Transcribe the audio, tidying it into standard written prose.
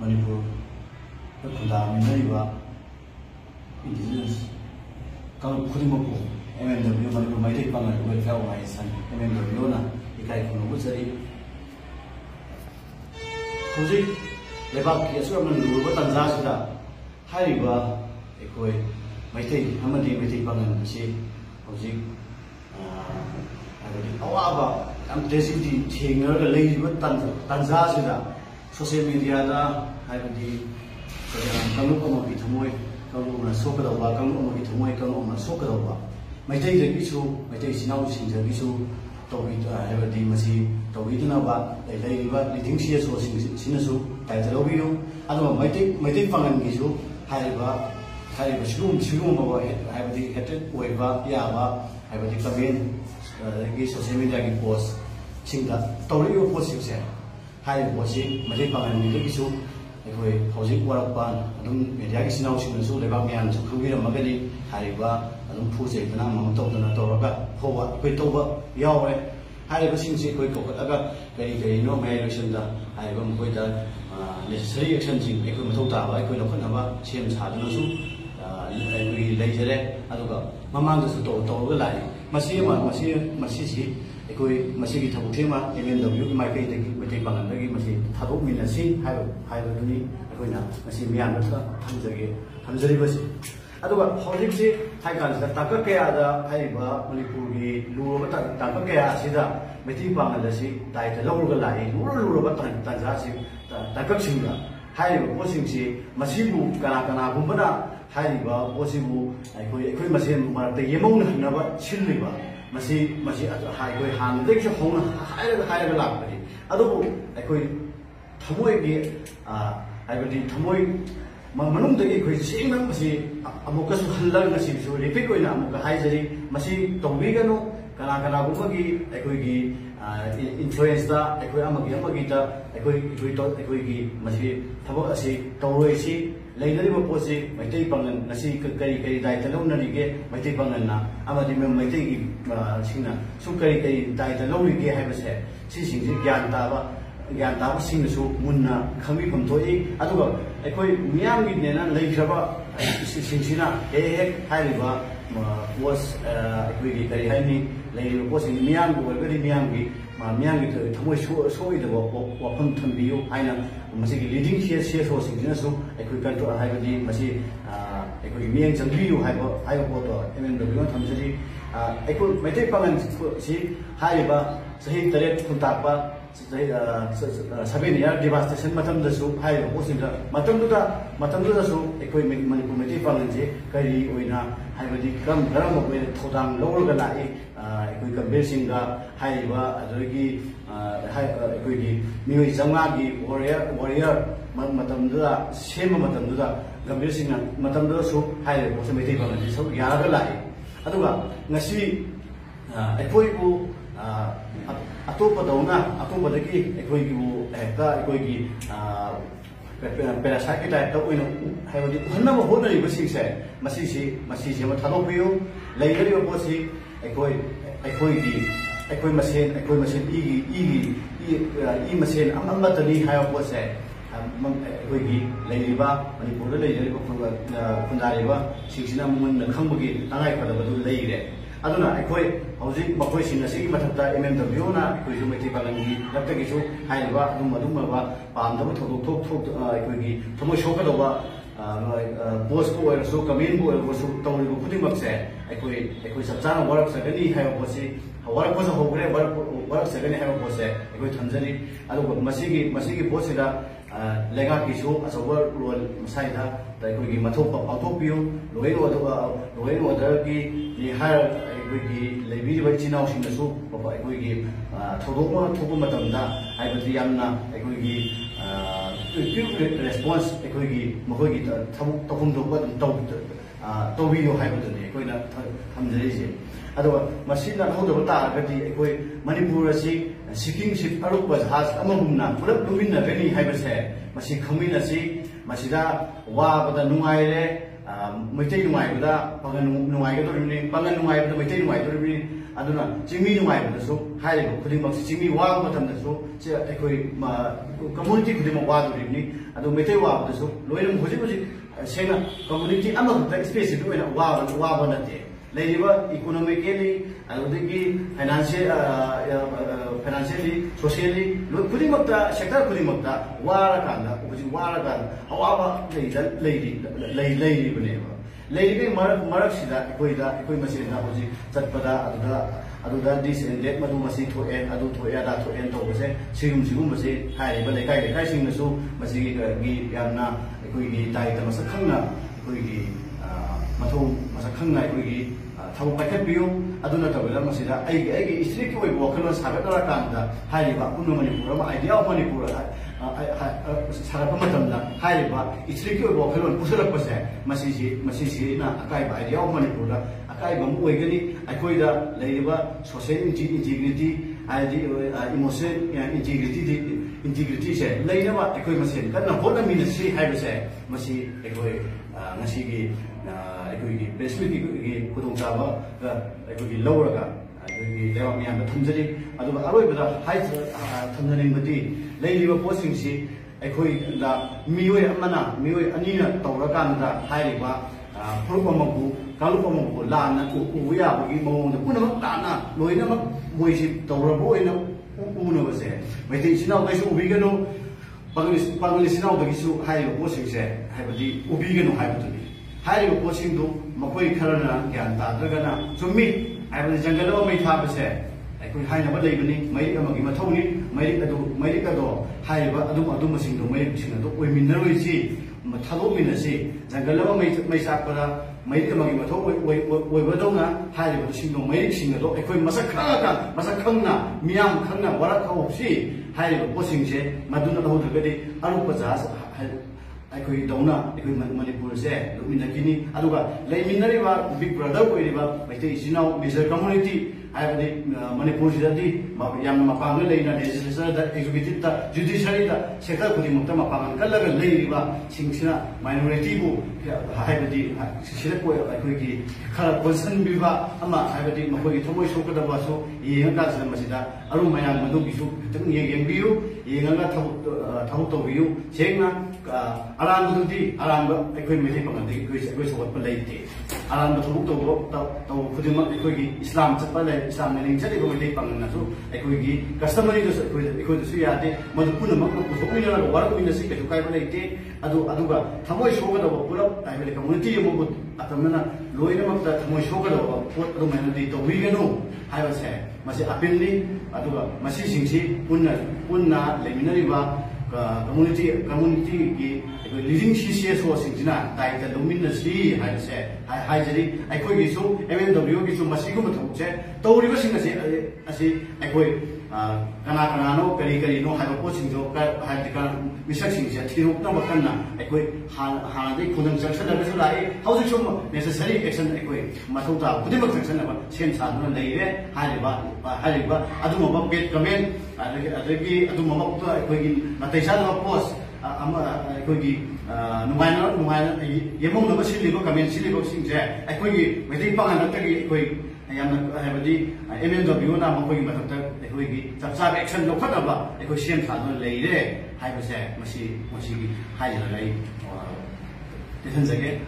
Manipur fundamental indigenous kalau khudimako MMW Manipur Maitek Pangan Welfare Organization MMW na ikai kono busari hojik lebak ki asu amna lurba tanza suda hariba ekoi Maitek amadi Maitek Pangan si hojik awaba am desiti thingar ga leiba tanza suda social media da haibadi kalu ko bi thamoi kalu na sokadawa kalu mo bi thamoi kalu na sokadawa Maitek de bisu Maitek sinau singja bisu tobi haibadi masi tobi dina ba leiba liting sia so sinasu taitalobiu ado Maitek Pangan bisu haiba shum ba haibadi heted oiba yaba haibadi kaben gi social media gi post singda tawriu post se hai bosi Maitek Pangan ni bisu ekoi hojik warakpan adum media gi sinau sinasu leba mian su khubira magani haiba adum phuje dana mam tawdana tawraga howa koi tawba yawe haiba singsi koi kokataga kari no mai election da haiba mkoi da necessary action sing ekoi mathau ta ba ekoi lokhan ba sem sadana su ekoi leijare aduga mamang da su tawga lai masi si ekoi masi gi thabu thema MMW mai kai dagi Maitek Pangan dagi masi thadok minasi haiba duni ekoi na masi mian da thamjari basi aduga hojik si hai kan da takka kaya da haiba Manipur gi luro ta takka kaya sida Maitek Pangan da si dai ta lawur ga lai luro ba tan ja si takka singa haiba posing si masibu kana gumbana haiba posibu ekoi masi mar ta yemong na ba chilliba masi hai koi han dek so hong hai ga lak bari adu ekoi thamoi gi haibadi thamoi manung dagi koi sing nam masi amuka su halal masi su repeat koi na amuka hai jari masi tobi gano kana gumagi ekoi gi influence da ekoi amagi da ekoi gi masi thabo asi tawoi si leidari ba posi Maitek Pangan nasi kari dai talon na rige Maitek Pangan na amadi Maitek gi singna su kari dai talon rige haiba se si sing si gyan ta ba sing su munna khami pham thoi aduga ekoi miyam gi ne na leikhaba sing sina hairiba was ekoi gi kari haini leiru posi miyam gi wari miyam gi thamoi soi da wafam thambiu haina masi gi leading sia so sing su ekoi control haibadi masi ekoi mieng changbiu haiba to MMW thamjari ekoi Maitek Pangan si haiba sahi taret kuntakpa 7 year devastation matam da su haiba posinga matam da su ekoi Manipur Maitek Pangan je kari oina haibadi kam garam ko thodang lawul ga lai ekoi kambe singa haiba adagi ekoi gi mioi janga gi warrior matam da sema matam da kambe singa matam da su haiba ko Maitek Pangan ji so yara ga lai aduga ngasi ekoi bu atopa dagi ekoi gi bu ekoi gi parasite type to ino haibadi hanna ma hona ri basing se masi ma thalo piu leigari bo si ekoi masen i masen amma tani hayo bo se ekoi gi leiriba Manipur da leigari bo fundari ba singsina mun na khambagi tangai khada badu leire aduna ekoi hojik bakoi sing asi mathakta MMW na ekoi ju Maitek Pangan gi lapta gi su haiba adum ba pamda ba thok ekoi gi thomoi shoka do ba post ko er so comment bo er so tawri bo khuding mak se ekoi sabjana work sagani haiba bo si work ko so hogre work sagani haiba bo se ekoi thamjani adu masigi post da lega ki so asober role masai da ekoi gi mathok pa piu loi no da ki ni har ekoi gi lebi ba chinau sing su ba ekoi gi thodok matam da haibati yamna ekoi gi quick response ekoi gi makoi gi takum do ba tobi yo haibati ekoi na thamjari je ado masina hodo ta gati ekoi Manipur asi seeking ship aruk ba has amamna purap luminna gani haibase masi khamina si masida wa bada nungai re Maitek nungai bada Pangan nungai ga to ni Pangan nungai bada Maitek nungai to ni aduna chingmi nungai ba so hai ba khuding mak chingmi wa matam da so che ekoi community khuding mak wa do ni adu mete wa ba so loiram hoji hoji sena community ama da space do ena wa ba na te leiba economically adudagi financially socially khuding mak da sector khuding mak da wa ra kan da hoji wa ra kan awa ba lei bane ba lei marak sida ekoi masin na hoji chatpada aduda this and that madu masi to en adu to ya da to en to base sigum base hai ba lekai sing na so masi gi yamna ekoi gi tai ta masa khangna ekoi gi mathau masa khangna ekoi gi thau paket biu aduna ta bela masida ai strict way walkman sagat ra kan da hai ba kunu manipur ma idea of manipur sarapa matamda hai ba strict way walkman pusulak pase masi na akai ba idea of manipur da akai ba mu oigani akoi da leiba social integrity emotion integrity se leina ba ekoi masen kana hona min si hai ba se masi ekoi ngasi gi ekoi gi basically gi kudong chaba ekoi gi lower ka ekoi gi lewa mi am thumjari adu aroi ba hai thumjani mati leiba posting si ekoi la mioi amana mioi anina tawra kan da hai ba program ku kalu pamong la na ku ya ba gi mong ku na la na loina ma moi si tawra bo ina uno ba se mai ti sinau kai su ubi gano pangli sinau ba gi su hai ba posting se hai ba di ubi gano hai ba tu ni hai ba posting do makoi kharana gyan ta daga na sumi hai ba jungle ba mai tha ba se ai koi hai na ba lei ba ni mai ma gi ma thau ni mai ka do hai ba adu masing do mai sing do oi min na roi si ma thalo min na si jungle ba mai sak pa da mai ka ma gi ma thau oi ba do na hai ba sing do mai sing do ai koi masak khangna miyam khangna wara khau si hai ba posting se maduna do ga de aru pa ja aikoi dauna aikoi manipur se lumina kini aduga leiminari ba big brother koi riba maite sinau major community ai manipur sidati yam mapang leina legislature da executive da judiciary da sector kudi mukta mapang kalaga leiriba singsina minority bu haibadi sila ko aikoi ki khara concern biba ama haibadi makoi thomoi sokada ba so yenga ka masida aru mayang madu bisu tang yeng biu yenga thau to biu sengna alam budi alam ekoi mete pangandi ekoi sobat pelaite alam thubuk to khudima ekoi gi islam chapa le islam ne jari ko mete pangna so ekoi gi customary do ekoi do su yate madu puna mak ko so ina ro war ko ina si ke kai pelaite aduga thamoi soga do pulap ai le community mo atamna loina mak ta thamoi soga do pot ro mena di to wi gano hai ba se masi apilni aduga masi singsi punna leminari ba community ki living CCS was in Jina, Title Luminous I say, I jari, I could be so, MMW is so Masikum to reversing as I could Kanano, Pericano, have a posting to have the researching Tirukana, I could Hanadi couldn't succeed how is it necessary action equate Matota, whatever section about Saint Sadman Lay, Hariba, Adumaba get comment, Adumaba, Natasha post. Aikoi numaina yemong no silibo kamen silibo singje aikoi waiting pangan natagi aikoi yamna habadi MMW na makoi matakta aikoi gi chapsa action lo khataba aikoi sem thano leire haibase masi gi haijala lai dehan jage